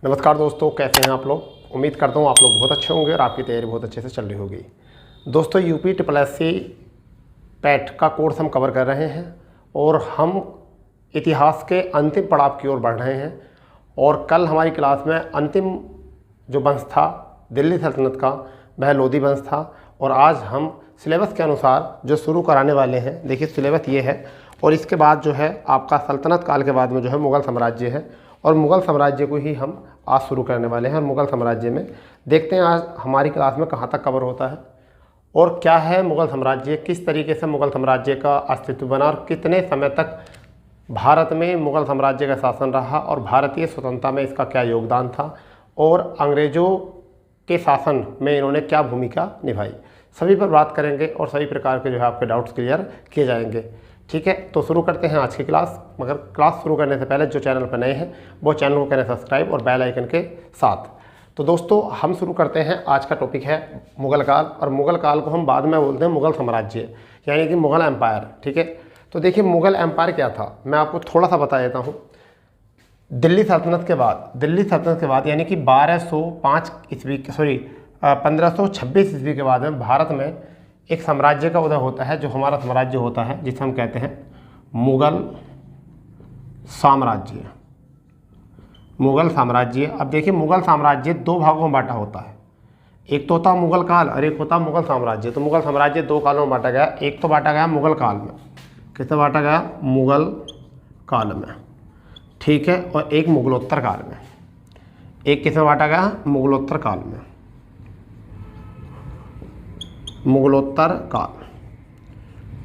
नमस्कार दोस्तों, कैसे हैं आप लोग। उम्मीद करता हूँ आप लोग बहुत अच्छे होंगे और आपकी तैयारी बहुत अच्छे से चल रही होगी। दोस्तों, यूपी SSSC पैट का कोर्स हम कवर कर रहे हैं और हम इतिहास के अंतिम पड़ाव की ओर बढ़ रहे हैं। और कल हमारी क्लास में अंतिम जो वंश था दिल्ली सल्तनत का, वह लोधी वंश था। और आज हम सिलेबस के अनुसार जो शुरू कराने वाले हैं, देखिए सिलेबस ये है। और इसके बाद जो है आपका सल्तनत काल के बाद में जो है मुग़ल साम्राज्य है, और मुग़ल साम्राज्य को ही हम आज शुरू करने वाले हैं। और मुग़ल साम्राज्य में देखते हैं आज हमारी क्लास में कहाँ तक कवर होता है और क्या है मुग़ल साम्राज्य, किस तरीके से मुग़ल साम्राज्य का अस्तित्व बना और कितने समय तक भारत में मुग़ल साम्राज्य का शासन रहा और भारतीय स्वतंत्रता में इसका क्या योगदान था और अंग्रेज़ों के शासन में इन्होंने क्या भूमिका निभाई। सभी पर बात करेंगे और सभी प्रकार के जो है आपके डाउट्स क्लियर किए जाएंगे। ठीक है, तो शुरू करते हैं आज की क्लास। मगर क्लास शुरू करने से पहले जो चैनल पर नए हैं वो चैनल को करें सब्सक्राइब और बेल आइकन के साथ। तो दोस्तों, हम शुरू करते हैं। आज का टॉपिक है मुग़ल काल, और मुग़ल काल को हम बाद में बोलते हैं मुग़ल साम्राज्य, यानी कि मुग़ल एम्पायर। ठीक है, तो देखिए मुग़ल एम्पायर क्या था, मैं आपको थोड़ा सा बता देता हूँ। दिल्ली सल्तनत के बाद यानी कि 1205 ईस्वी 1526 ईस्वी के बाद में भारत में एक साम्राज्य का उदय होता है, जो हमारा साम्राज्य होता है, जिसे हम कहते हैं मुग़ल साम्राज्य। मुग़ल साम्राज्य, अब देखिए मुग़ल साम्राज्य दो भागों में बांटा होता है। एक तो होता है मुग़ल काल और एक होता है मुग़ल साम्राज्य। तो मुग़ल साम्राज्य दो कालों में बांटा गया। एक तो बांटा गया मुग़ल काल में, किसमें बांटा गया, मुग़ल काल में। ठीक है, और एक मुग़लोत्तर काल में। एक किसमें बांटा गया, मुग़लोत्तर काल में, मुग़लोत्तर काल।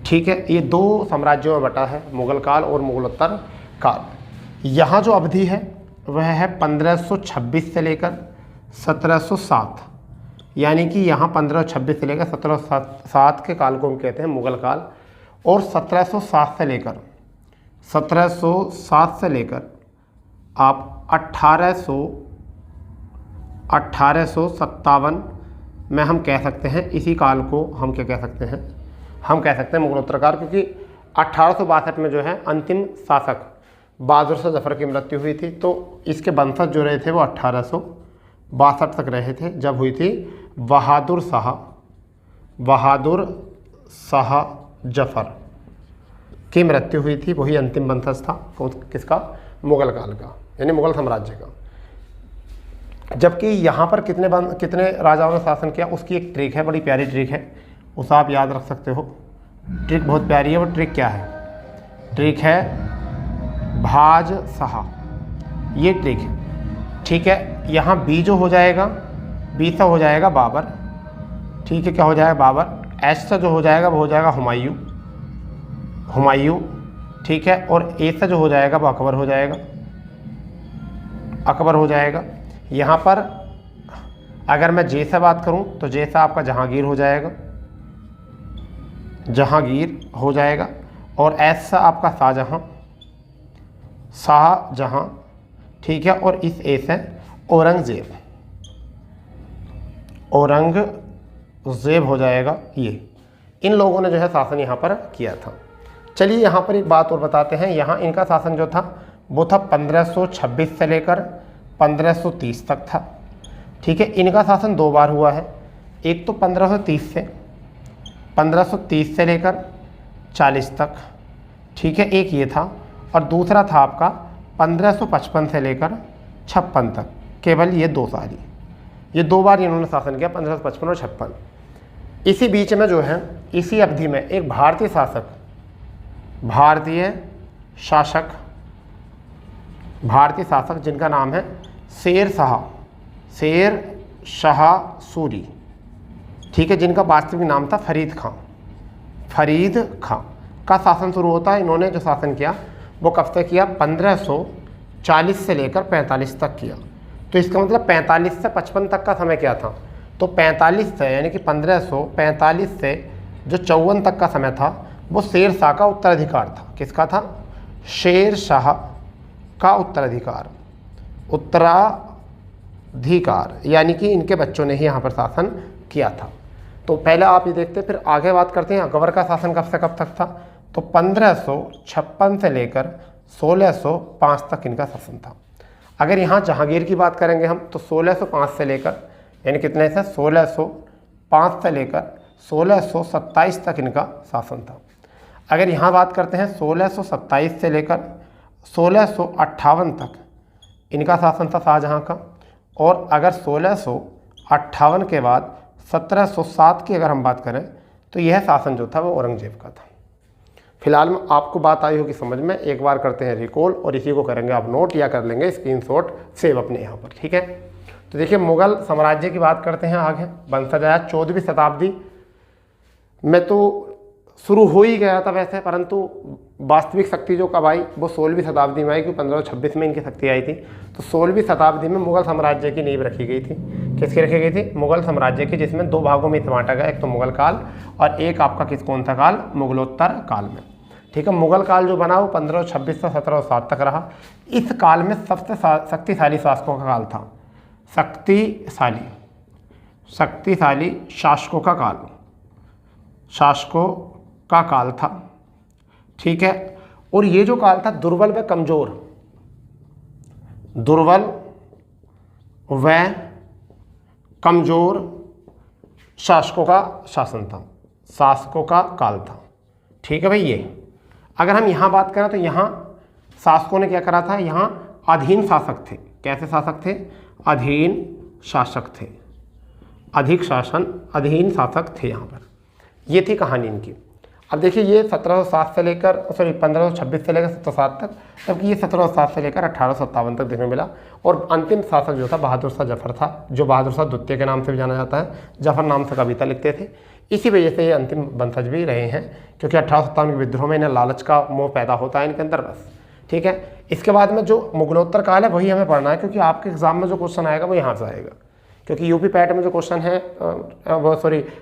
ठीक है, ये दो साम्राज्यों में बटा है, मुग़ल काल और मुग़लोत्तर काल। यहाँ जो अवधि है वह है 1526 से लेकर 1707, यानी कि यहाँ 1526 से लेकर 1707 के काल को हम कहते हैं मुग़ल काल। और 1707 से लेकर आप 1857 में हम कह सकते हैं, इसी काल को हम क्या कह सकते हैं, हम कह सकते हैं मुग़लोत्तर काल। क्योंकि 1862 में जो है अंतिम शासक बहादुर शाह जफ़र की मृत्यु हुई थी, तो इसके वंशज जो रहे थे वो 1862 तक रहे थे, जब हुई थी बहादुर शाह जफ़र की मृत्यु हुई थी। वही अंतिम वंशज था किसका, मुग़ल काल का, यानी मुग़ल साम्राज्य का। जबकि यहाँ पर कितने राजाओं ने शासन किया, उसकी एक ट्रिक है, बड़ी प्यारी ट्रिक है, उसे आप याद रख सकते हो। ट्रिक बहुत प्यारी है। वो ट्रिक क्या है, ट्रिक है भाज सहा, ये ट्रिक है। ठीक है, यहाँ बी जो हो जाएगा, बी से हो जाएगा बाबर। ठीक है, क्या हो जाएगा, बाबर। एच से जो हो जाएगा वो हो जाएगा हुमायूं। ठीक है, और ए से जो हो जाएगा वो अकबर हो जाएगा। यहाँ पर अगर मैं जे से बात करूँ तो जे से आपका जहांगीर हो जाएगा। और एस से आपका शाहजहां। ठीक है, और इस ए से औरंगजेब हो जाएगा। ये इन लोगों ने जो है शासन यहाँ पर किया था। चलिए यहाँ पर एक बात और बताते हैं। यहाँ इनका शासन जो था वो था 1526 से लेकर 1530 तक था। ठीक है, इनका शासन दो बार हुआ है। एक तो 1530 से लेकर 40 तक। ठीक है, एक ये था, और दूसरा था आपका 1555 से लेकर 56 तक। केवल ये दो बार इन्होंने शासन किया, 1555 और 56। इसी बीच में जो है, इसी अवधि में एक भारतीय शासक जिनका नाम है शेर शाह सूरी। ठीक है, जिनका वास्तविक नाम था फरीद खां का शासन शुरू होता है। इन्होंने जो शासन किया वो कब से किया, 1540 से लेकर 45 तक किया। तो इसका मतलब 45 से 55 तक का समय क्या था, तो 45 से, यानी कि 1545 से जो 54 तक का समय था वो शेर शाह का उत्तराधिकार था। किसका था, शेर शाह का उत्तराधिकार, यानी कि इनके बच्चों ने ही यहाँ पर शासन किया था। तो पहले आप ये देखते हैं, फिर आगे बात करते हैं अकबर का शासन कब से कब तक था। तो 1556 से लेकर 1605 तक इनका शासन था। अगर यहाँ जहांगीर की बात करेंगे हम तो 1605 से लेकर, यानी कितने से 1605 से लेकर 1627 तक इनका शासन था। अगर यहाँ बात करते हैं 1627 से लेकर 1658 तक इनका शासन था शाहजहाँ का, और अगर 1658 के बाद 1707 की अगर हम बात करें तो यह शासन जो था वो औरंगजेब का था। फिलहाल में आपको बात आई होगी समझ में, एक बार करते हैं रिकॉल और इसी को करेंगे आप नोट या कर लेंगे स्क्रीनशॉट सेव अपने यहाँ पर, ठीक है। तो देखिए मुगल साम्राज्य की बात करते हैं आगे, वंशज आया 14वीं शताब्दी में तो शुरू हो ही गया था वैसे, परंतु वास्तविक शक्ति जो कब आई वो 16वीं शताब्दी में आई, क्योंकि 1526 में इनकी शक्ति आई थी। तो 16वीं शताब्दी में मुगल साम्राज्य की नींव रखी गई थी। किसकी रखी गई थी? मुगल साम्राज्य की, जिसमें दो भागों में बांटा गया, एक तो मुगल काल और एक आपका कौन सा काल? मुगलोत्तर काल में, ठीक है। मुगल काल जो बना वो 1526 से 1707 तक रहा। इस काल में सबसे शक्तिशाली शासकों का काल था, शक्तिशाली शासकों का काल, शासकों का काल था, ठीक है। और ये जो काल था दुर्बल व कमजोर शासकों का शासन था, शासकों का काल था, ठीक है भाई। ये अगर हम यहाँ बात करें तो यहाँ शासकों ने क्या करा था? यहाँ अधीन शासक थे। कैसे शासक थे? अधीन शासक थे, अधिक शासन, अधीन शासक थे यहाँ पर। ये थी कहानी इनकी। अब देखिए ये 1526 से लेकर 1707 तक, जबकि ये 1707 से लेकर 1857 तक देखने मिला। और अंतिम शासक जो था बहादुर शाह जफर था, जो बहादुर शाह द्वितीय के नाम से भी जाना जाता है। जफर नाम से कविता लिखते थे, इसी वजह से ये अंतिम वंशज भी रहे हैं, क्योंकि 1857 के विद्रोह में इन्हें लालच का मोह पैदा होता है इनके अंदर, बस, ठीक है। इसके बाद में जो मुगलोत्तर काल है वही हमें पढ़ना है, क्योंकि आपके एग्जाम में जो क्वेश्चन आएगा वो यहाँ से आएगा, क्योंकि यूपी पैट में जो क्वेश्चन है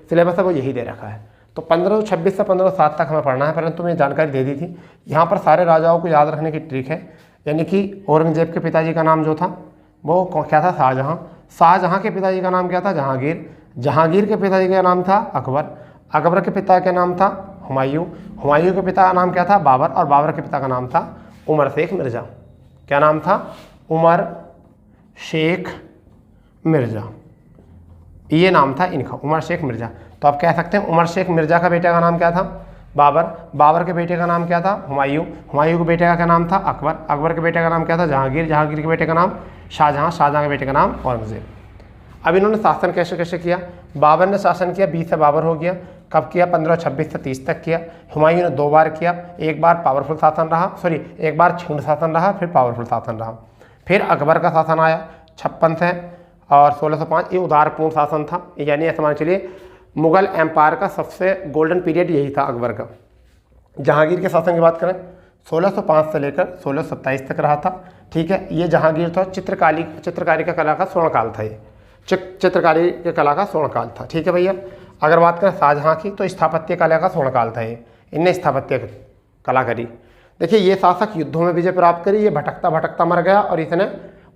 सिलेबस है वो यही दे रखा है। तो 1526 से 1507 तक हमें पढ़ना है, परंतु मैं जानकारी दे दी थी। यहाँ पर सारे राजाओं को याद रखने की ट्रिक है, यानी कि औरंगजेब के पिताजी का नाम जो था वो क्या था? शाहजहाँ। शाहजहाँ के पिताजी का नाम क्या था? जहांगीर। जहांगीर के पिताजी का नाम था अकबर। अकबर के पिता का नाम था हुमायूं। हुमायूं के पिता का नाम क्या था? बाबर। और बाबर के पिता का नाम था उमर शेख मिर्ज़ा। क्या नाम था? उमर शेख मिर्ज़ा, ये नाम था इनका, उमर शेख मिर्ज़ा। तो आप कह सकते हैं उमर शेख मिर्ज़ा का बेटे का नाम क्या था? बाबर। बाबर के बेटे का नाम क्या था? हुमायूं। हुमायूं के बेटे का क्या नाम था? अकबर। अकबर के बेटे का नाम क्या था? जहांगीर। जहांगीर के बेटे का नाम शाहजहाँ। शाहजहाँ के बेटे का नाम औरंगजेब। अब इन्होंने शासन कैसे कैसे किया? बाबर ने शासन किया, 20 से बाबर हो गया। कब किया? 1526 से 30 तक किया। हुमायूं ने 2 बार किया, एक बार पावरफुल शासन रहा, एक बार क्षुण्ण शासन रहा, फिर पावरफुल शासन रहा। फिर अकबर का शासन आया 56 से और 1605, ये उदारपूर्ण शासन था, यानी ऐसा मान चलिए मुगल एम्पायर का सबसे गोल्डन पीरियड यही था अकबर का। जहांगीर के शासन की बात करें 1605 से लेकर 1627 तक रहा था, ठीक है। ये जहांगीर था चित्रकारी का कला का स्वर्णकाल था, ये चित्रकारी के कला का स्वर्णकाल था, ठीक है भैया। अगर बात करें शाहजहाँ की तो स्थापत्य कला का स्वर्णकाल था, ये इनने स्थापत्य कला करी। देखिए ये शासक युद्धों में विजय प्राप्त करी, ये भटकता भटकता मर गया और इसने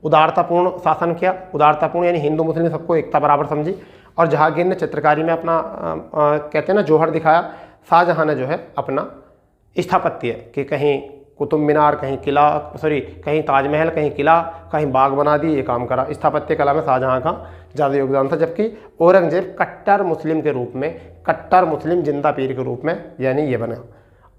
उदारतापूर्ण शासन किया। उदारतापूर्ण यानी हिंदू मुस्लिम सबको एकता बराबर समझी। और जहांगीर ने चित्रकारी में अपना कहते हैं ना जौहर दिखाया। शाहजहाँ ने जो है अपना स्थापत्य कि कहीं कुतुब मीनार, कहीं किला, कहीं ताजमहल, कहीं किला, कहीं बाग बना दी, ये काम करा। स्थापत्य कला में शाहजहाँ का ज़्यादा योगदान था। जबकि औरंगजेब कट्टर मुस्लिम के रूप में, कट्टर मुस्लिम जिंदा पीर के रूप में, यानी ये बना।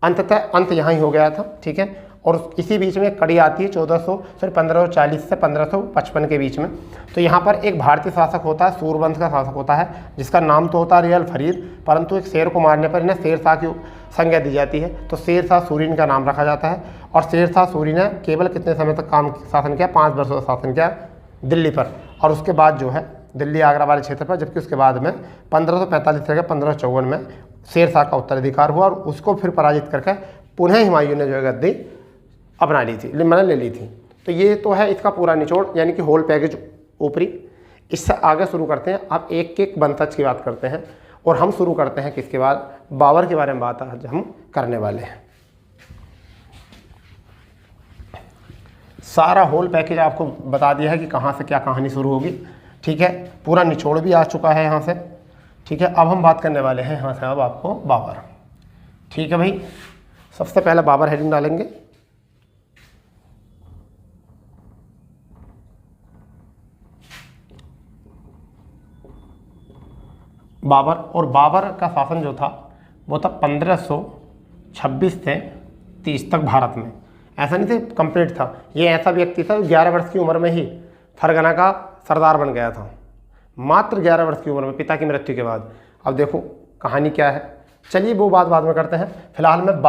अंततः अंत यहाँ ही हो गया था, ठीक है। और इसी बीच में कड़ी आती है 1540 से 1555 के बीच में। तो यहाँ पर एक भारतीय शासक होता है, सूरवंश का शासक होता है, जिसका नाम तो होता है रियल फरीद, परंतु एक शेर को मारने पर इन्हें शेरशाह की संज्ञा दी जाती है। तो शेरशाह सूरी इनका नाम रखा जाता है। और शेरशाह सूरी ने केवल कितने समय तक शासन किया? 5 वर्षों का शासन किया दिल्ली पर, और उसके बाद जो है दिल्ली आगरा वाले क्षेत्र पर। जबकि उसके बाद में 1545 से 1554 में शेरशाह का उत्तराधिकार हुआ और उसको फिर पराजित करके पुनः हुमायूं ने जो है गद्दी अपना ली थी, मैंने ले ली थी। तो ये तो है इसका पूरा निचोड़, यानी कि होल पैकेज ऊपरी। इससे आगे शुरू करते हैं, अब एक एक वंशज की बात करते हैं और हम शुरू करते हैं किसके बाद? बाबर के बारे में बात आज हम करने वाले हैं। सारा होल पैकेज आपको बता दिया है कि कहाँ से क्या कहानी शुरू होगी, ठीक है। पूरा निचोड़ भी आ चुका है यहाँ से, ठीक है। अब हम बात करने वाले हैं यहाँ से अब आपको बाबर, ठीक है भाई। सबसे पहले बाबर हेडिंग डालेंगे। बाबर, और बाबर का शासन जो था वो था 1526 से 30 तक भारत में। ऐसा नहीं थे कंप्लीट था, ये ऐसा व्यक्ति था 11 वर्ष की उम्र में ही फरगना का सरदार बन गया था, मात्र 11 वर्ष की उम्र में, पिता की मृत्यु के बाद। अब देखो कहानी क्या है, चलिए वो बात बाद में करते हैं। फिलहाल में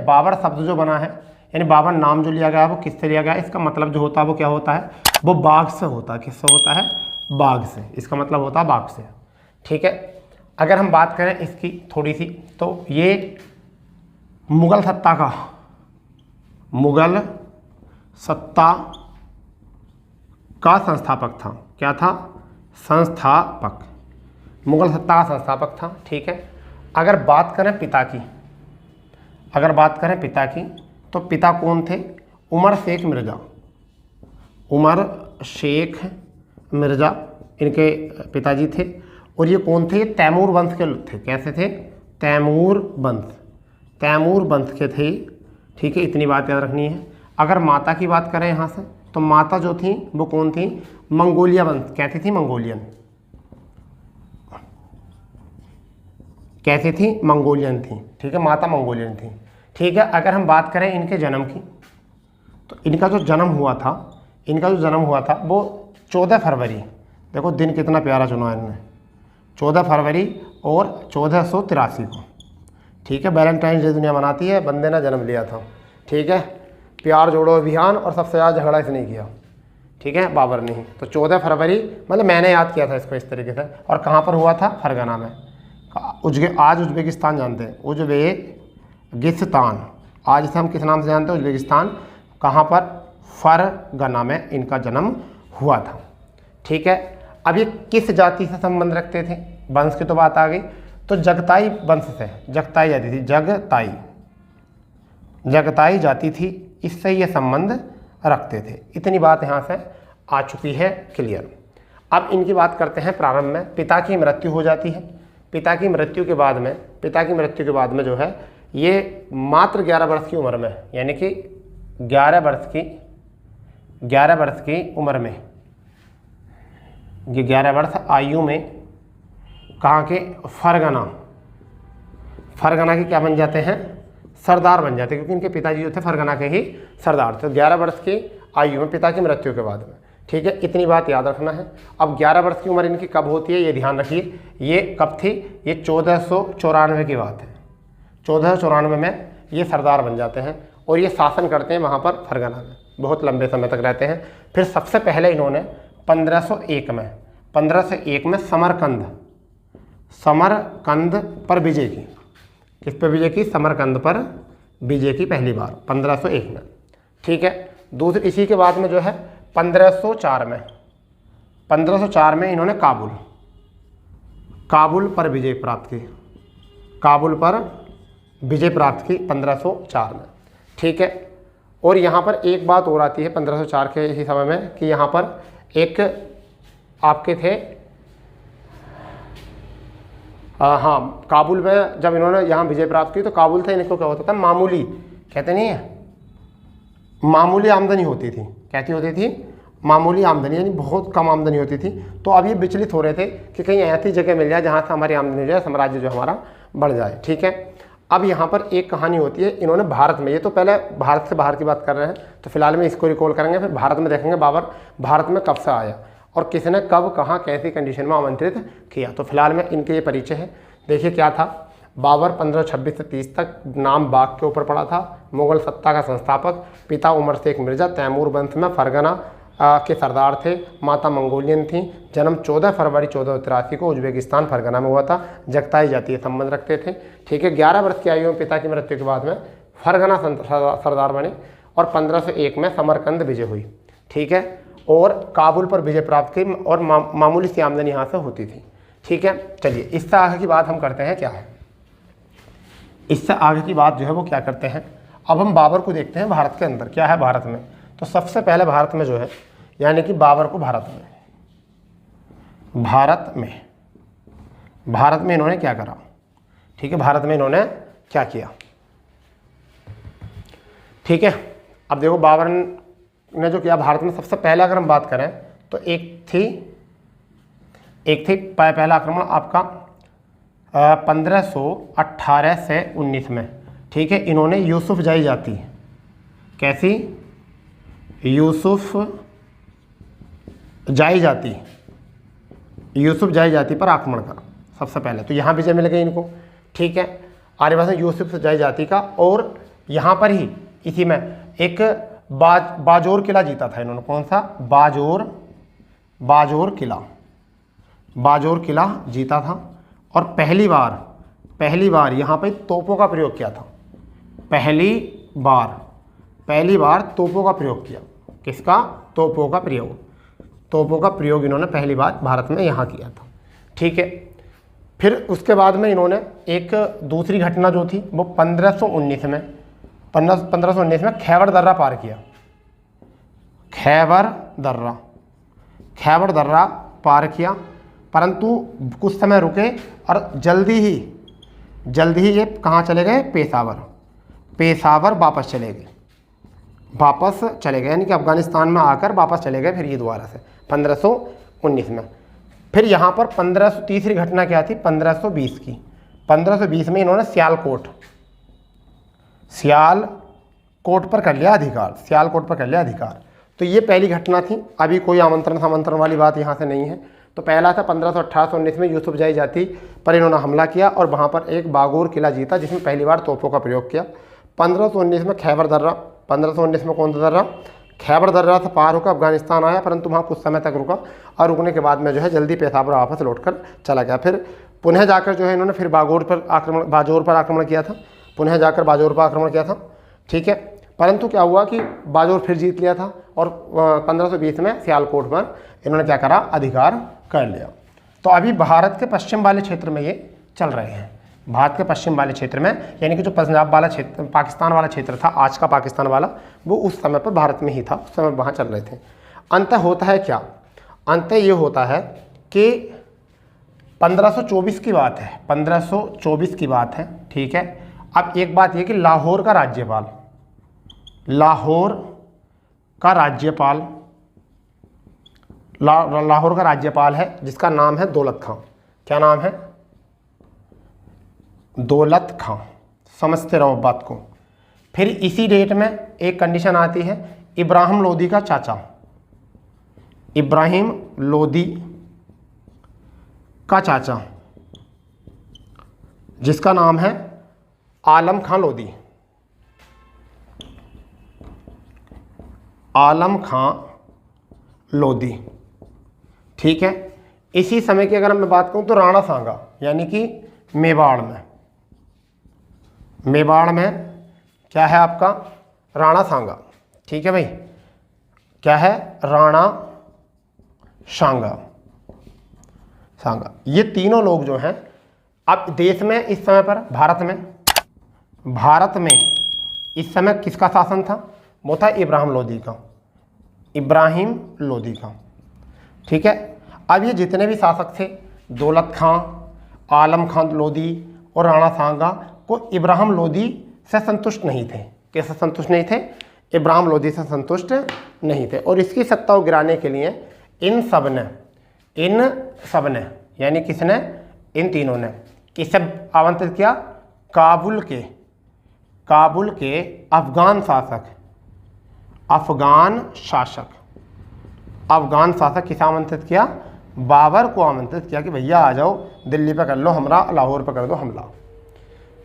बाबर शब्द जो बना है, यानी बाबर नाम जो लिया गया है वो किससे लिया गया है, इसका मतलब जो होता है वो क्या होता है, वो बाघ से होता है। किससे होता है, बाघ से, इसका मतलब होता है बाघ से। ठीक है, अगर हम बात करें इसकी थोड़ी सी, तो ये मुगल सत्ता का संस्थापक था। क्या था, संस्थापक, मुगल सत्ता का संस्थापक था। ठीक है, अगर बात करें पिता की, तो पिता कौन थे, उमर शेख मिर्ज़ा इनके पिताजी थे। और ये कौन थे, ये तैमूर वंश के थे। कैसे थे, तैमूर वंश के थे। ठीक है, इतनी बात याद रखनी है। अगर माता की बात करें यहाँ से, तो माता जो थी वो कौन थी, मंगोलिया वंश। कैसी थी, मंगोलियन थी। ठीक है, माता मंगोलियन थी। ठीक है, अगर हम बात करें इनके जन्म की, तो इनका जो जन्म हुआ था वो 14 फरवरी, देखो दिन कितना प्यारा चुना इन्होंने, 14 फरवरी और 1483 को। ठीक है, वैलेंटाइन डे दुनिया मनाती है, बंदे ने जन्म लिया था। ठीक है, प्यार जोड़ो अभियान, और सबसे ज़्यादा झगड़ा इसने किया। ठीक है, बाबर ने ही। तो 14 फरवरी, मतलब मैंने याद किया था इसको इस तरीके से। और कहाँ पर हुआ था, फरगना में। आज उज्बेकिस्तान जानते हैं, उज्बेकिस्तान, आज इसे हम किस नाम से जानते हैं, उज्बेकिस्तान। कहाँ पर, फरगना में इनका जन्म हुआ था। ठीक है, अब ये किस जाति से संबंध रखते थे, वंश की तो बात आ गई, तो जगताई वंश से, जगताई जाति थी, जगताई जाति थी, इससे ये संबंध रखते थे। इतनी बात यहाँ से आ चुकी है क्लियर। अब इनकी बात करते हैं प्रारंभ में। पिता की मृत्यु हो जाती है। पिता की मृत्यु के बाद में जो है, ये मात्र 11 वर्ष की उम्र में, यानी कि 11 वर्ष की उम्र में, ये 11 वर्ष आयु में कहाँ के, फरगना के क्या बन जाते हैं, सरदार बन जाते हैं, क्योंकि इनके पिताजी जो थे फरगना के ही सरदार थे। 11 वर्ष की आयु में, पिता की मृत्यु के बाद में। ठीक है, इतनी बात याद रखना है। अब 11 वर्ष की उम्र इनकी कब होती है, ये ध्यान रखिए। ये कब थी, ये 1494 की बात है। 1494 में ये सरदार बन जाते हैं और ये शासन करते हैं वहाँ पर फरगना में, बहुत लंबे समय तक रहते हैं। फिर सबसे पहले इन्होंने 1501 में समरकंद पर विजय की। किस पर विजय की, समरकंद पर विजय की पहली बार 1501 में। ठीक है, दूसरी इसी के बाद में जो है 1504 में इन्होंने काबुल पर विजय प्राप्त की 1504 में। ठीक है, और यहाँ पर एक बात और आती है 1504 के ही समय में, कि यहाँ पर एक आपके थे, हाँ, काबुल में जब इन्होंने यहाँ विजय प्राप्त की, तो काबुल था, इनको क्या होता था, मामूली, कहते नहीं है, मामूली आमदनी होती थी। कहती होती थी, मामूली आमदनी, यानी बहुत कम आमदनी होती थी। तो अब ये विचलित हो रहे थे कि कहीं ऐसी जगह मिल जाए जहाँ से हमारी आमदनी हो जाए, साम्राज्य जो हमारा बढ़ जाए। ठीक है, अब यहाँ पर एक कहानी होती है, इन्होंने भारत में, ये तो पहले भारत से बाहर की बात कर रहे हैं, तो फिलहाल में इसको रिकॉल करेंगे, फिर भारत में देखेंगे बाबर भारत में कब से आया और किसने कब कहाँ कैसी कंडीशन में आमंत्रित किया। तो फिलहाल में इनके ये परिचय है। देखिए क्या था, बाबर 1526 से 30 तक नाम बाघ के ऊपर पड़ा था, मुगल सत्ता का संस्थापक, पिता उमर शेख मिर्ज़ा, तैमूर वंश में फरगना के सरदार थे, माता मंगोलियन थी, जन्म 14 फरवरी 1483 को उज्बेकिस्तान फरगना में हुआ था, जगताई जातीय संबंध रखते थे। ठीक है, 11 वर्ष की आयु में पिता की मृत्यु के बाद में फरगना सरदार बने और 1501 में समरकंद विजय हुई। ठीक है, और काबुल पर विजय प्राप्त की और मामूली सी आमदनी यहाँ से होती थी। ठीक है, चलिए इससे आगे की बात हम करते हैं, क्या है इससे आगे की बात जो है वो क्या करते हैं। अब हम बाबर को देखते हैं भारत के अंदर क्या है भारत में। तो सबसे पहले भारत में जो है, यानी कि बाबर को भारत में इन्होंने क्या करा। ठीक है, भारत में इन्होंने क्या किया। ठीक है, अब देखो बाबर ने जो किया भारत में, सबसे पहले अगर हम बात करें तो एक थी पहला आक्रमण आपका 1518 से 19 में, ठीक है, इन्होंने यूसुफ जाई जाती, कैसी, यूसुफ जाई जाती, यूसुफ जाई जाती पर आक्रमण करा सबसे पहले, तो यहाँ विजय मिल गई इनको, ठीक है, आर्यभाषण यूसुफ जाई जाती का। और यहाँ पर ही इसी में एक बाजोर किला जीता था इन्होंने, कौन सा, बाजोर किला जीता था। और पहली बार यहाँ पे तोपों का प्रयोग किया था, पहली बार तोपों का प्रयोग किया, किसका, तोपों का प्रयोग इन्होंने पहली बार भारत में यहाँ किया था, ठीक है। फिर उसके बाद में इन्होंने एक दूसरी घटना जो थी वो 1519 में खैबर दर्रा पार किया, खैबर दर्रा पार किया, परंतु कुछ समय रुके और जल्दी ही ये कहाँ चले गए, पेशावर वापस चले गए, यानी कि अफगानिस्तान में आकर वापस चले गए फिर ये दोबारा से 1519 में। फिर यहाँ पर तीसरी घटना क्या थी, 1520 की। 1520 में इन्होंने सियालकोट पर कर लिया अधिकार, तो ये पहली घटना थी। अभी कोई आमंत्रण वाली बात यहाँ से नहीं है। तो पहला था 1518-19 में यूसुफ जाई जाती पर इन्होंने हमला किया और वहाँ पर एक बागोर किला जीता जिसमें पहली बार तोपों का प्रयोग किया। 1519 में खैबर दर्रा, 1519 में कौन सा दर्रा, खैबर दर्रा से पार होकर अफगानिस्तान आया, परंतु वहाँ कुछ समय तक रुका और रुकने के बाद में जो है जल्दी पेशावर वापस लौटकर चला गया। फिर पुनः जाकर जो है इन्होंने फिर बाजोर पर आक्रमण किया था, ठीक है। परंतु क्या हुआ कि बाजोर फिर जीत लिया था और 1520 में सियालकोट पर इन्होंने क्या करा, अधिकार कर लिया। तो अभी भारत के पश्चिम वाले क्षेत्र में ये चल रहे हैं, भारत के पश्चिम वाले क्षेत्र में, यानी कि जो पंजाब वाला क्षेत्र, पाकिस्तान वाला क्षेत्र था, आज का पाकिस्तान वाला, वो उस समय पर भारत में ही था, उस समय वहाँ चल रहे थे। अंत होता है क्या, अंत ये होता है कि 1524 की बात है, 1524 की बात है, ठीक है। अब एक बात ये कि लाहौर का राज्यपाल है जिसका नाम है दौलत खां। क्या नाम है, दौलत खां। समझते रहो बात को। फिर इसी डेट में एक कंडीशन आती है, इब्राहिम लोदी का चाचा, इब्राहिम लोदी का चाचा जिसका नाम है आलम खां लोदी, ठीक है। इसी समय की अगर मैं बात करूं तो राणा सांगा, यानी कि मेवाड़ में क्या है आपका, राणा सांगा, ठीक है भाई, क्या है, राणा सांगा। ये तीनों लोग जो हैं अब देश में इस समय पर भारत में इस समय किसका शासन था, वो था इब्राहिम लोदी का, ठीक है। अब ये जितने भी शासक थे, दौलत खां, आलम खां लोदी और राणा सांगा, को इब्राहिम लोदी से संतुष्ट नहीं थे। कैसे संतुष्ट नहीं थे, इब्राहिम लोदी से संतुष्ट नहीं थे। और इसकी सत्ता को गिराने के लिए इन सब ने यानी किसने, इन तीनों ने किसे आमंत्रित किया, काबुल के अफगान शासक किसे आमंत्रित किया, बाबर को आमंत्रित किया कि भैया आ जाओ, दिल्ली पे कर लो हमला, लाहौर पे कर दो हमला।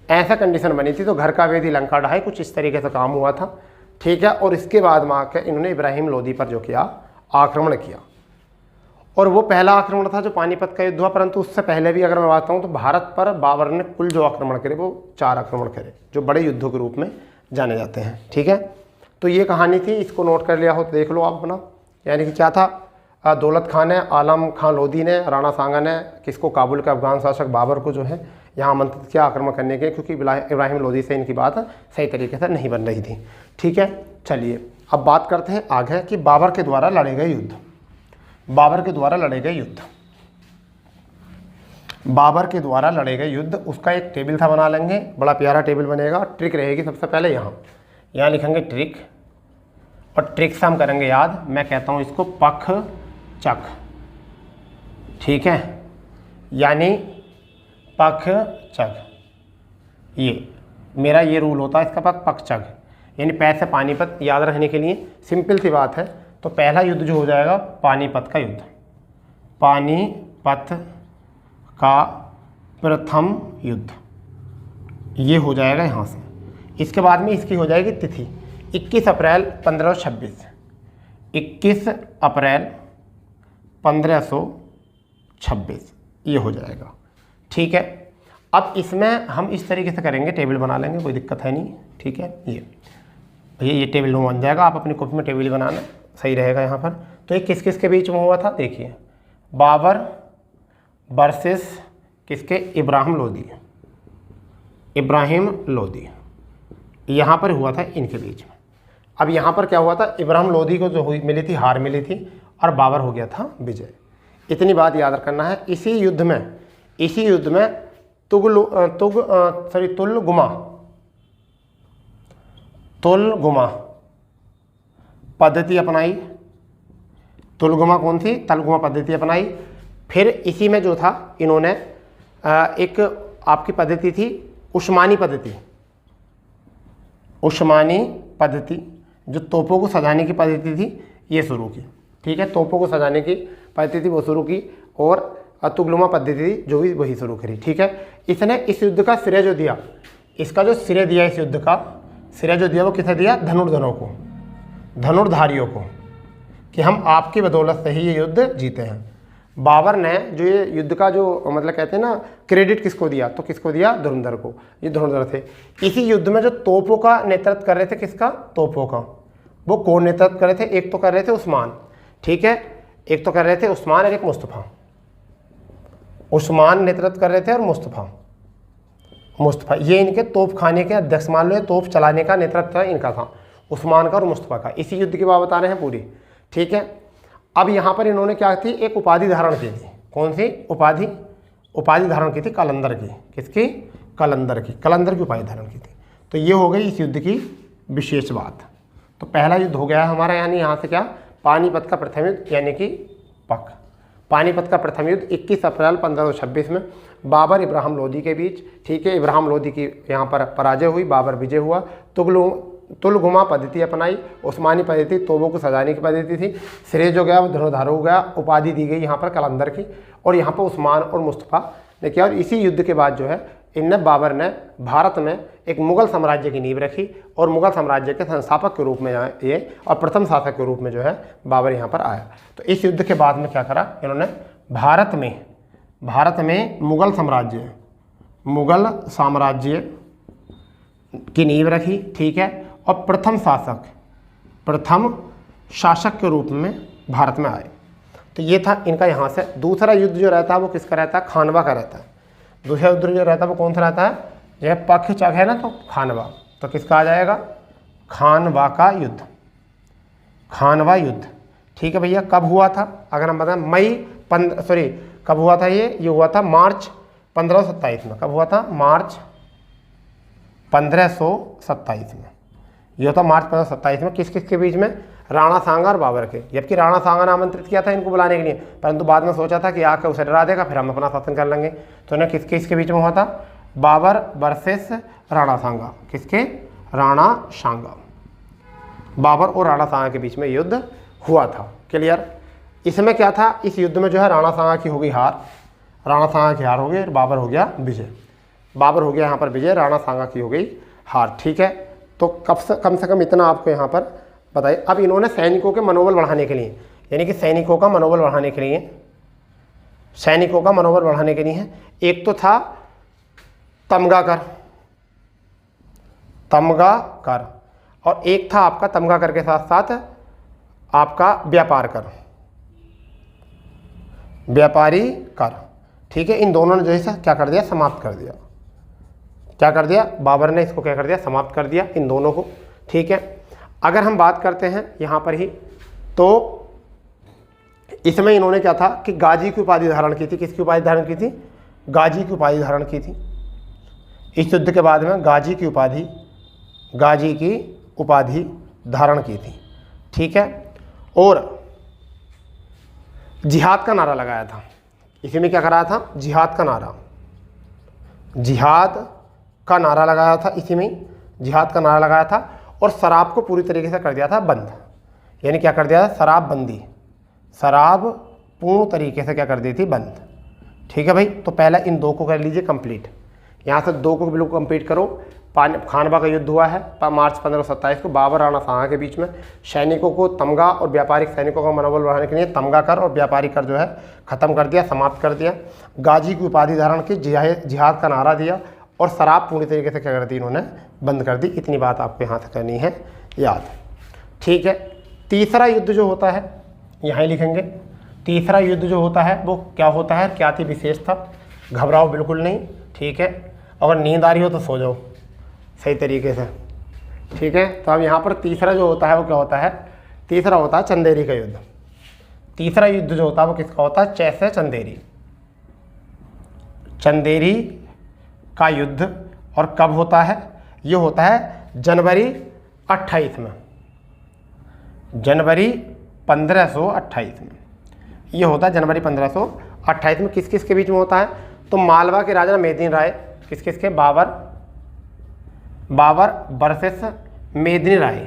ऐसा कंडीशन बनी थी। तो घर का वेदी लंका ढाई, कुछ इस तरीके से काम हुआ था, ठीक है। और इसके बाद में आकर इन्होंने इब्राहिम लोदी पर जो किया, आक्रमण किया। और वो पहला आक्रमण था जो पानीपत का युद्ध हुआ। परंतु उससे पहले भी अगर मैं बात करूँ तो भारत पर बाबर ने कुल जो आक्रमण करे वो 4 आक्रमण करे, जो बड़े युद्धों के रूप में जाने जाते हैं, ठीक है। तो ये कहानी थी, इसको नोट कर लिया हो तो देख लो आप अपना। यानी कि क्या था, दौलत खां ने, आलम खां लोदी ने, राणा सांगा ने किसको, काबुल के अफगान शासक बाबर को जो है यहाँ आमंत्रित किया आक्रमण करने के, क्योंकि इब्राहिम लोदी से इनकी बात सही तरीके से नहीं बन रही थी, ठीक है। चलिए अब बात करते हैं आगे कि बाबर के द्वारा लड़े गए युद्ध। बाबर के द्वारा लड़े गए युद्ध, उसका एक टेबल था, बना लेंगे, बड़ा प्यारा टेबल बनेगा। ट्रिक रहेगी सबसे पहले यहाँ लिखेंगे ट्रिक, और ट्रिक से हम करेंगे याद। मैं कहता हूँ इसको पख चक, ठीक है। यानी पक्षग, ये मेरा ये रूल होता है इसका पक्षग, यानी पै से पानीपत याद रखने के लिए सिंपल सी बात है। तो पहला युद्ध जो हो जाएगा पानीपत का युद्ध, पानीपत का प्रथम युद्ध, ये हो जाएगा यहाँ से। इसके बाद में इसकी हो जाएगी तिथि 21 अप्रैल 1526, 21 अप्रैल 1526 ये हो जाएगा। ठीक है, अब इसमें हम इस तरीके से करेंगे, टेबल बना लेंगे, कोई दिक्कत है नहीं। ठीक है, ये भैया ये टेबल बन जाएगा, आप अपनी कॉपी में टेबल बनाना, सही रहेगा यहाँ पर। तो ये किस किस के बीच में हुआ था देखिए, बाबर वर्सेस किसके, इब्राहिम लोदी, इब्राहिम लोदी यहाँ पर हुआ था इनके बीच में। अब यहाँ पर क्या हुआ था, इब्राहिम लोदी को जो हुई मिली थी, हार मिली थी, और बाबर हो गया था विजय। इतनी बात याद रखना है। इसी युद्ध में तुलगुमा पद्धति अपनाई। तुलगुमा कौन सी, तलगुमा पद्धति अपनाई। फिर इसी में जो था इन्होंने एक आपकी पद्धति थी उस्मानी पद्धति, उस्मानी पद्धति जो तोपों को सजाने की पद्धति थी, ये शुरू की। ठीक है, तोपों को सजाने की पद्धति थी वो शुरू की, और तुगलुमा पद्धति थी जो भी वही शुरू करी। ठीक है, इसने इस युद्ध का श्रेय जो दिया, इसका जो श्रेय दिया, इस युद्ध का श्रेय जो दिया वो किसे दिया, धनुर्धरों को, धनुर्धारियों को, कि हम आपकी बदौलत से ही ये युद्ध जीते हैं। बाबर ने जो ये युद्ध का जो मतलब कहते हैं ना क्रेडिट किसको दिया, तो किसको दिया, धनुर्धर को। ये धनुर्धर थे। इसी युद्ध में जो तोपों का नेतृत्व कर रहे थे, किसका, तोपों का, वो कौन नेतृत्व कर रहे थे, एक तो कर रहे थे उस्मान। ठीक है, एक तो कर रहे थे उस्मान और एक मुस्तफ़ा। उस्मान नेतृत्व कर रहे थे और मुस्तफ़ा ये इनके तोप खाने के अध्यक्ष, मान लो तोप चलाने का नेतृत्व इनका था, उस्मान का और मुस्तफ़ा का। इसी युद्ध की बात बता रहे हैं पूरी। ठीक है, अब यहाँ पर इन्होंने क्या थी, एक उपाधि धारण की थी। कौन सी उपाधि, उपाधि धारण की थी कलंदर की। किसकी, कलंदर की, कलंदर की उपाधि धारण की थी। तो ये हो गई इस युद्ध की विशेष बात। तो पहला युद्ध हो गया हमारा, यानी यहाँ से क्या, पानीपत का प्रथम युद्ध, यानी कि पक पानीपत का प्रथम युद्ध 21 अप्रैल 1526 में बाबर इब्राहिम लोदी के बीच। ठीक है, इब्राहिम लोदी की यहाँ पर पराजय हुई, बाबर विजय हुआ। तुलगुमा पद्धति अपनाई, उस्मानी पद्धति तोबों को सजाने की पद्धति थी। श्रेय जो गया वो धनुर्धारों हो गया, उपाधि दी गई यहाँ पर कलंदर की, और यहाँ पर उस्मान और मुस्तफ़ा ने किया। और इसी युद्ध के बाद जो है इनने बाबर ने भारत में एक मुग़ल साम्राज्य की नींव रखी, और मुग़ल साम्राज्य के संस्थापक के रूप में ये और प्रथम शासक के रूप में जो है बाबर यहाँ पर आया। तो इस युद्ध के बाद में क्या करा इन्होंने, भारत में मुग़ल साम्राज्य की नींव रखी। ठीक है, और प्रथम शासक के रूप में भारत में आए। तो ये था इनका यहाँ से। दूसरा युद्ध जो रहता है वो किसका रहता है, खानवा का रहता है। दूसरा युद्ध जो रहता है वो कौन सा रहता है, जो पक्षग है ना, तो खानवा, तो किसका आ जाएगा, खानवा का युद्ध, खानवा युद्ध। ठीक है भैया, कब हुआ था, अगर हम बताएं कब हुआ था, ये हुआ था मार्च 1527 में। कब हुआ था, मार्च 1527 में। ये होता मार्च 1527 में। किस किस के बीच में, राणा सांगा और बाबर के। जबकि राणा सांगा ने आमंत्रित किया था इनको बुलाने के लिए, परंतु बाद में सोचा था कि आके उसे डरा देगा, फिर हम अपना शासन कर लेंगे। तो इन्हें किसके इसके बीच में हुआ था, बाबर वर्सेस राणा सांगा। किसके, राणा सांगा, बाबर और राणा सांगा के बीच में युद्ध हुआ था। क्लियर। इसमें क्या था, इस युद्ध में जो है राणा सांगा की हो गई हार, राणा सांगा की हार हो गई, बाबर हो गया विजय। बाबर हो गया यहाँ पर विजय, राणा सांगा की हो गई हार। ठीक है, तो कम से कम इतना आपको यहाँ पर बताइए। अब इन्होंने सैनिकों के मनोबल बढ़ाने के लिए, यानी कि सैनिकों का मनोबल बढ़ाने के लिए एक तो था तमगा कर, और एक था आपका तमगा कर के साथ साथ आपका व्यापारी कर। ठीक है, इन दोनों ने जो है क्या कर दिया, समाप्त कर दिया। क्या कर दिया, बाबर ने इसको क्या कर दिया, समाप्त कर दिया इन दोनों को। ठीक है, अगर हम बात करते हैं यहाँ पर ही, तो इसमें इन्होंने क्या था कि गाजी की उपाधि धारण की थी। किसकी उपाधि धारण की थी, गाजी की उपाधि धारण की थी। इस युद्ध के बाद में गाजी की उपाधि धारण की थी। ठीक है, और जिहाद का नारा लगाया था। इसी में क्या कराया था, जिहाद का नारा। जिहाद का नारा लगाया था, इसी में जिहाद का नारा लगाया था, और शराब को पूरी तरीके से कर दिया था बंद। यानी क्या कर दिया था, शराब बंदी, शराब पूर्ण तरीके से क्या कर दी थी, बंद। ठीक है भाई, तो पहला इन दो को कर लीजिए कंप्लीट। यहाँ से दो को बिल्कुल कंप्लीट करो। खानवा का युद्ध हुआ है मार्च 1527 को बाबर राणा साहा के बीच में। सैनिकों को तमगा और व्यापारिक सैनिकों का मनोबल बढ़ाने के लिए तमगा कर और व्यापारी कर जो है ख़त्म कर दिया, समाप्त कर दिया। गाजी की उपाधि धारण की, जिहाद का नारा दिया, और शराब पूरी तरीके से क्या कर दी, इन्होंने बंद कर दी। इतनी बात आपको यहाँ से करनी है याद। ठीक है, तीसरा युद्ध जो होता है यहाँ ही लिखेंगे। तीसरा युद्ध जो होता है वो क्या होता है, क्या थी विशेषता, घबराओ बिल्कुल नहीं। ठीक है, अगर नींद आ रही हो तो सो जाओ सही तरीके से। ठीक है, तो अब यहाँ पर तीसरा जो होता है वो क्या होता है, तीसरा होता है चंदेरी का युद्ध। तीसरा युद्ध जो होता है वो किसका होता है, चैसे चंदेरी, चंदेरी का युद्ध। और कब होता है, ये होता है जनवरी 28 में, जनवरी 1528 में ये होता है, जनवरी 1528 में। किस किस के बीच में होता है, तो मालवा के राजा मेदिनी राय, किस किस के, बाबर वर्सेस मेदिनी राय,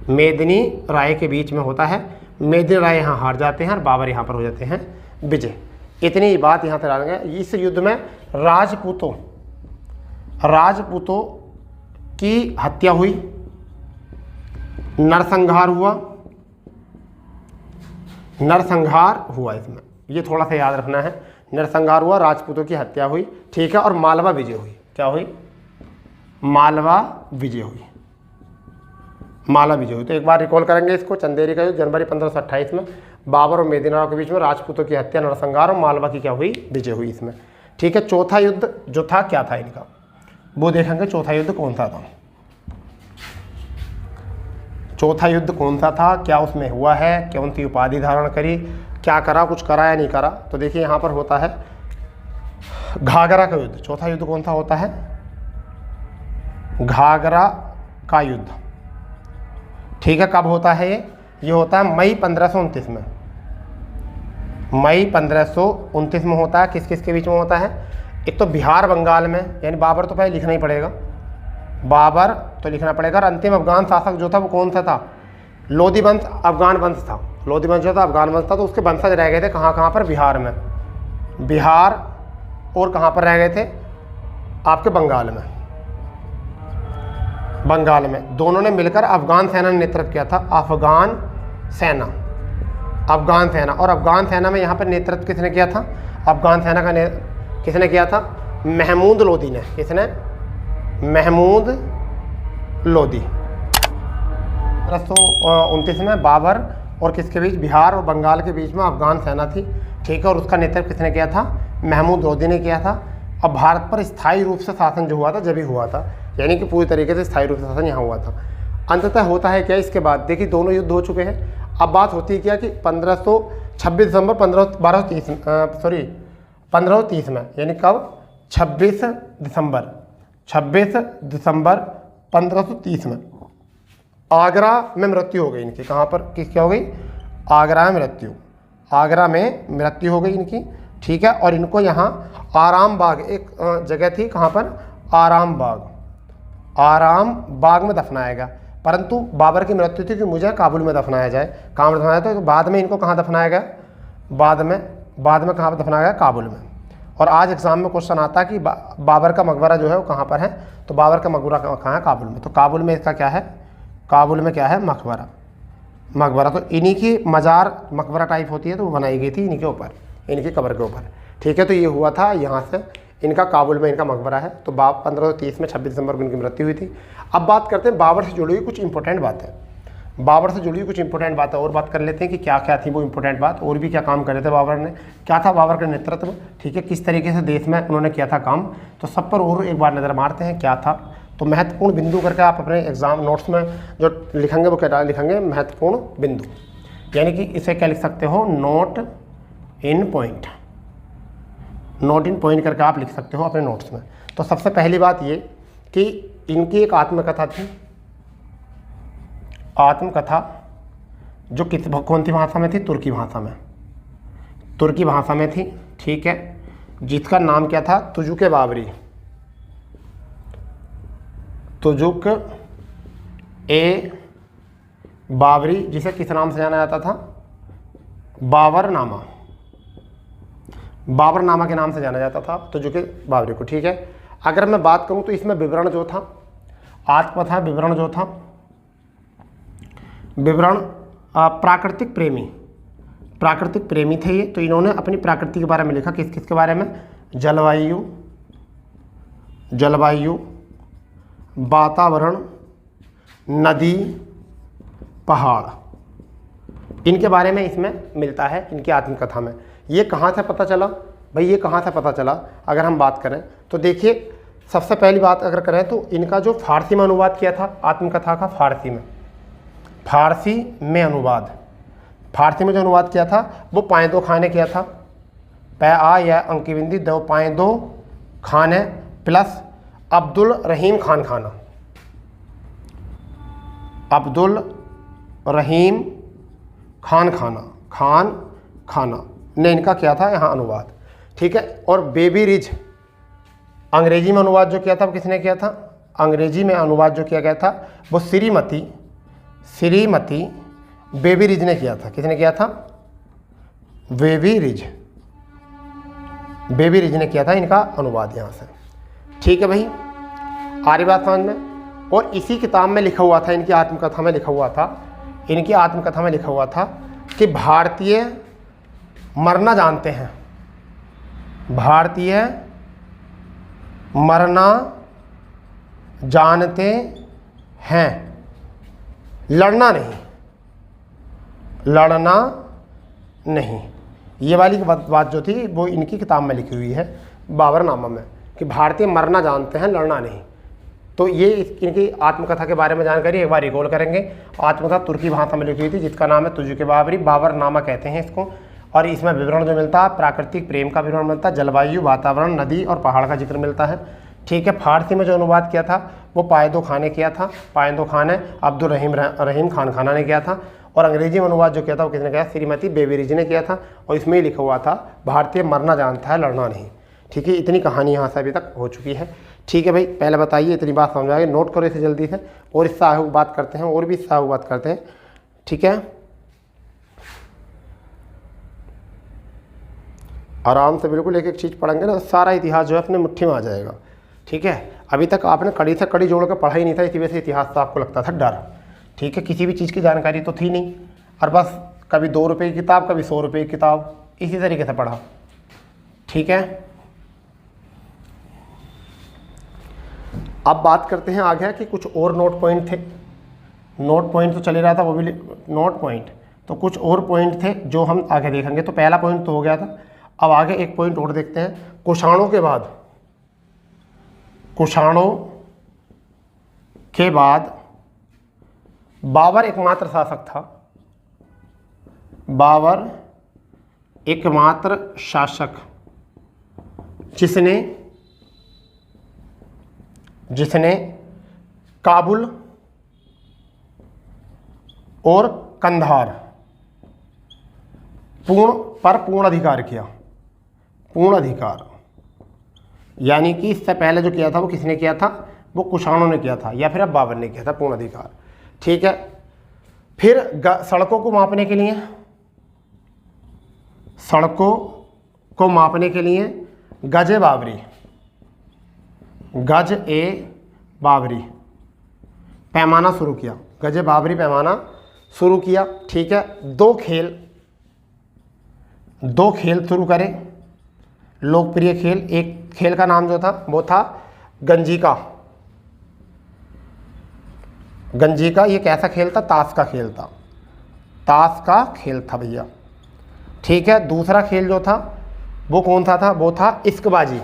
मेदिनी राय के बीच में होता है। मेदिनी राय यहाँ हार जाते हैं और बाबर यहाँ पर हो जाते हैं विजय। इतनी ही बात यहाँ से डालेंगे। इस युद्ध में राजपूतों की हत्या हुई, नरसंहार हुआ इसमें, ये थोड़ा सा याद रखना है। नरसंहार हुआ, राजपूतों की हत्या हुई, ठीक है, और मालवा विजय हुई। क्या हुई, मालवा विजय हुई, मालवा विजय हुई। तो एक बार रिकॉल करेंगे इसको। चंदेरी का युद्ध जनवरी 1528 में, बाबर और मेदिनी राय के बीच में, राजपूतों की हत्या, नरसंहार, और मालवा की क्या हुई, विजय हुई इसमें। ठीक है, चौथा युद्ध जो था क्या था इनका, वो देखेंगे। चौथा युद्ध कौन सा था, चौथा युद्ध कौन सा था, क्या उसमें हुआ है, कौन सी उपाधि धारण करी, क्या करा, कुछ करा या नहीं करा। तो देखिए यहाँ पर होता है घाघरा का युद्ध। चौथा युद्ध कौन सा होता है, घाघरा का युद्ध। ठीक है, कब होता है ये होता है मई 1529 में, मई 1529 में होता है। किस किस के बीच में होता है, एक तो बिहार बंगाल में, यानी बाबर तो पहले लिखना ही पड़ेगा, बाबर तो लिखना पड़ेगा। और अंतिम अफगान शासक जो था वो कौन सा था, लोधी वंश अफगान वंश था। लोधी वंश जो था अफगान वंश था, तो उसके वंशज रह गए थे कहाँ पर, बिहार में, बिहार, और कहाँ पर रह गए थे आपके बंगाल में, बंगाल में। दोनों ने मिलकर अफगान सेना ने नेतृत्व किया था, अफगान सेना, अफगान सेना। और अफगान सेना में यहाँ पर नेतृत्व किसने किया था, अफगान सेना का किसने किया था, महमूद लोदी ने। किसने, महमूद लोदी। 1529 में बाबर और किसके बीच, बिहार और बंगाल के बीच में अफगान सेना थी। ठीक है, और उसका नेतृत्व किसने किया था, महमूद लोदी ने किया था। अब भारत पर स्थायी रूप से शासन जो हुआ था जब ही हुआ था, यानी कि पूरी तरीके से स्थायी रूप से शासन यहाँ हुआ था। अंततः होता है क्या, इसके बाद देखिए दोनों युद्ध हो चुके हैं। अब बात होती है क्या कि 26 दिसंबर 1530 में, यानी कब, 26 दिसंबर 1530 में आगरा में मृत्यु हो गई इनकी। कहाँ पर, किस क्या हो गई, आगरा में मृत्यु, आगरा में मृत्यु हो गई इनकी। ठीक है, और इनको यहाँ आराम बाग, एक जगह थी, कहाँ पर, आराम बाग में दफनाया गया। परंतु बाबर की मृत्यु थी कि मुझे काबुल में दफनाया जाए, कहाँ में दफनाया था, तो बाद में इनको कहाँ दफनाया गया, बाद में कहाँ पर दफनाया गया, काबुल में। और आज एग्जाम में क्वेश्चन आता है कि बाबर का मकबरा जो है वो कहाँ पर है, तो बाबर का मकबरा कहाँ है, काबुल में। तो काबुल में इसका क्या है, काबुल में क्या है, मकबरा। तो इन्हीं की मज़ार मकबरा टाइप होती है, तो वो बनाई गई थी इन्हीं के ऊपर, इनकी कब्र के ऊपर। ठीक है, तो ये हुआ था यहाँ से, इनका काबुल में इनका मकबरा है। तो 1530 में 26 दिसंबर को इनकी मृत्यु हुई थी। अब बात करते हैं बाबर से जुड़ी हुई कुछ इंपॉर्टेंट बातें, बाबर से जुड़ी हुई कुछ इंपॉर्टेंट बातें और बात कर लेते हैं कि क्या क्या थी वो इंपॉर्टेंट बात, और भी क्या काम करे थे बाबर ने, क्या था बाबर का नेतृत्व। ठीक है, किस तरीके से देश में उन्होंने किया था काम, तो सब पर और एक बार नज़र मारते हैं क्या था। तो महत्वपूर्ण बिंदु करके आप अपने एग्जाम नोट्स में जो लिखेंगे वो क्या लिखेंगे, महत्वपूर्ण बिंदु, यानी कि इसे क्या लिख सकते हो, नोट इन पॉइंट, नोट इन पॉइंट करके आप लिख सकते हो अपने नोट्स में। तो सबसे पहली बात ये कि इनकी एक आत्मकथा थी, आत्मकथा जो कौन सी भाषा में थी, तुर्की भाषा में, तुर्की भाषा में थी। ठीक है, जिसका नाम क्या था, तुजुक बाबरी, तुजुक ए बाबरी, जिसे किस नाम से जाना जाता था, बाबरनामा, बाबरनामा के नाम से जाना जाता था तुजुक बाबरी को। ठीक है, अगर मैं बात करूं तो इसमें विवरण जो था, आत्मकथा विवरण जो था, विवरण प्राकृतिक प्रेमी थे ये, तो इन्होंने अपनी प्रकृति के बारे में लिखा। किस किस के बारे में, जलवायु, वातावरण, नदी, पहाड़, इनके बारे में इसमें मिलता है इनकी आत्मकथा में। ये कहाँ से पता चला भाई, ये कहाँ से पता चला अगर हम बात करें तो देखिए, सबसे पहली बात अगर करें तो इनका जो फारसी में अनुवाद किया था आत्मकथा का, फारसी में अनुवाद, फारसी में जो अनुवाद किया था वो पाएदो खान ने किया था। पै आ या अंकी बिंदी दो पाएदो खान है प्लस अब्दुल रहीम खान खाना, अब्दुल रहीम खान खाना ने इनका किया था यहाँ अनुवाद। ठीक है, और बेबी रिज अंग्रेजी में अनुवाद जो किया था वो किसने किया था, अंग्रेजी में अनुवाद जो किया गया था वो श्रीमती बेबी रिज ने किया था। किसने किया था, बेबी रिज ने किया था इनका अनुवाद यहाँ से। ठीक है भाई, आ रही बात समझ में। और इसी किताब में लिखा हुआ था, इनकी आत्मकथा में लिखा हुआ था कि भारतीय मरना जानते हैं, भारतीय मरना जानते हैं, लड़ना नहीं। ये वाली बात जो थी वो इनकी किताब में लिखी हुई है बाबरनामा में, कि भारतीय मरना जानते हैं, लड़ना नहीं। तो ये इनकी आत्मकथा के बारे में जानकारी एक बार रिकॉल करेंगे। आत्मकथा तुर्की भाषा में लिखी हुई थी जिसका नाम है तुजुक बाबरी, बाबरनामा कहते हैं इसको। और इसमें विवरण जो मिलता है, प्राकृतिक प्रेम का विवरण मिलता है, जलवायु, वातावरण, नदी और पहाड़ का जिक्र मिलता है। ठीक है, फारसी में जो अनुवाद किया था वो पाएदो खान ने किया था, पाएदो खान है अब्दुल रहीम खान खाना ने किया था। और अंग्रेजी में अनुवाद जो किया था वो किसने किया, श्रीमती बेबी रिज ने किया था। और इसमें ही लिखा हुआ था भारतीय मरना जानता है, लड़ना नहीं। ठीक है, इतनी कहानी यहाँ से अभी तक हो चुकी है। ठीक है भाई, पहले बताइए, इतनी बात समझ आ गई, नोट करो इसे जल्दी से, और इससे आगे बात करते हैं, और भी इससे आगे बात करते हैं। ठीक है, आराम से बिल्कुल एक एक चीज़ पढ़ेंगे ना, सारा इतिहास जो है अपने मुट्ठी में आ जाएगा। ठीक है, अभी तक आपने कड़ी से कड़ी जोड़ कर पढ़ा ही नहीं था, इसी वजह से इतिहास से आपको लगता था डर। ठीक है, किसी भी चीज़ की जानकारी तो थी नहीं, और बस कभी 2 रुपये की किताब, कभी 100 रुपये की किताब, इसी तरीके से पढ़ा। ठीक है, अब बात करते हैं आगे कि कुछ और नोट पॉइंट थे। नोट पॉइंट तो चले रहा था, वो भी नोट पॉइंट, तो कुछ और पॉइंट थे जो हम आगे देखेंगे। तो पहला पॉइंट तो हो गया था, अब आगे एक पॉइंट और देखते हैं। कुषाणों के बाद बाबर एकमात्र शासक था, बाबर एकमात्र शासक जिसने काबुल और कंधार पूर्ण अधिकार किया। पूर्ण अधिकार यानी कि इससे पहले जो किया था वो किसने किया था, वो कुषाणों ने किया था, या फिर अब बाबर ने किया था पूर्ण अधिकार। ठीक है, फिर सड़कों को मापने के लिए गज ए बाबरी पैमाना शुरू किया, गज बाबरी पैमाना शुरू किया। ठीक है, दो खेल शुरू करे, लोकप्रिय खेल। एक खेल का नाम जो था वो था गंजिका। ये कैसा खेल था, ताश का खेल था भैया। ठीक है, दूसरा खेल जो था वो कौन सा था, वो था इश्कबाजी।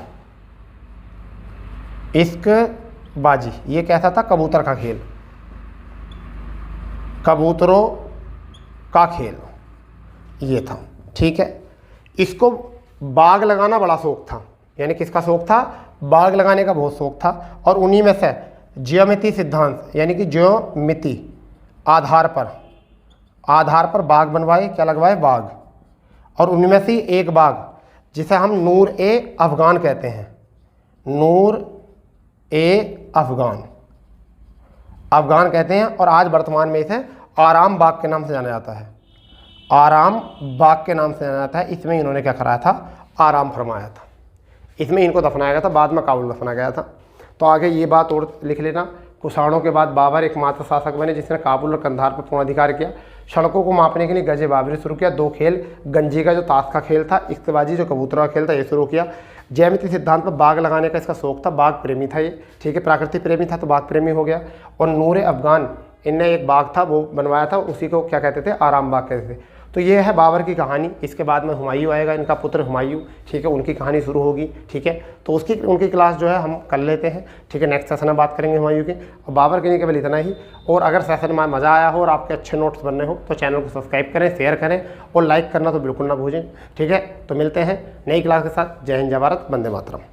ये कैसा था, कबूतर का खेल, कबूतरों का खेल ये था। ठीक है, इसको बाग लगाना बड़ा शौक था, यानी किसका शौक था, बाग लगाने का बहुत शौक था। और उन्हीं में से ज्यामिति सिद्धांत, यानी कि ज्योमिति आधार पर बाग बनवाए, क्या लगवाए, बाग। और उनमें से एक बाग जिसे हम नूर ए अफ़गान कहते हैं। नूर ए अफ़गान, अफ़गान कहते हैं। और आज वर्तमान में इसे आराम बाग के नाम से जाना जाता है। आराम बाग के नाम से जाना जाता है। इसमें इन्होंने क्या कराया था, आराम फरमाया था। इसमें इनको दफनाया गया था, बाद में काबुल दफनाया गया था। तो आगे ये बात और लिख लेना, कुषाणों के बाद बाबर एकमात्र शासक बने जिसने काबुल और कंधार पर पूर्ण अधिकार किया। सड़कों को मापने के लिए गजे बाबरी शुरू किया। 2 खेल, गंजी का जो ताश का खेल था, इख्तबाजी जो कबूतरों का खेल था, ये शुरू किया। ज्यामिति सिद्धांत पर बाग लगाने का इसका शौक था, बाग प्रेमी था ये, ठीक है, प्रकृति प्रेमी था तो बाग प्रेमी हो गया। और नूर अफ़गान, इनने एक बाग था वो बनवाया था, उसी को क्या कहते थे, आराम बाग कहते थे। तो ये है बाबर की कहानी। इसके बाद में हुमायूं आएगा, इनका पुत्र हुमायूं, ठीक है, उनकी कहानी शुरू होगी, ठीक है। तो उनकी क्लास जो है हम कर लेते हैं, ठीक है। नेक्स्ट सेशन में बात करेंगे हुमायूं की। और बाबर के लिए केवल इतना ही। और अगर सेशन में मज़ा आया हो और आपके अच्छे नोट्स बनने हो तो चैनल को सब्सक्राइब करें, शेयर करें और लाइक करना तो बिल्कुल ना भूलें, ठीक है। तो मिलते हैं नई क्लास के साथ। जय हिंद, जय भारत, वंदे मातरम।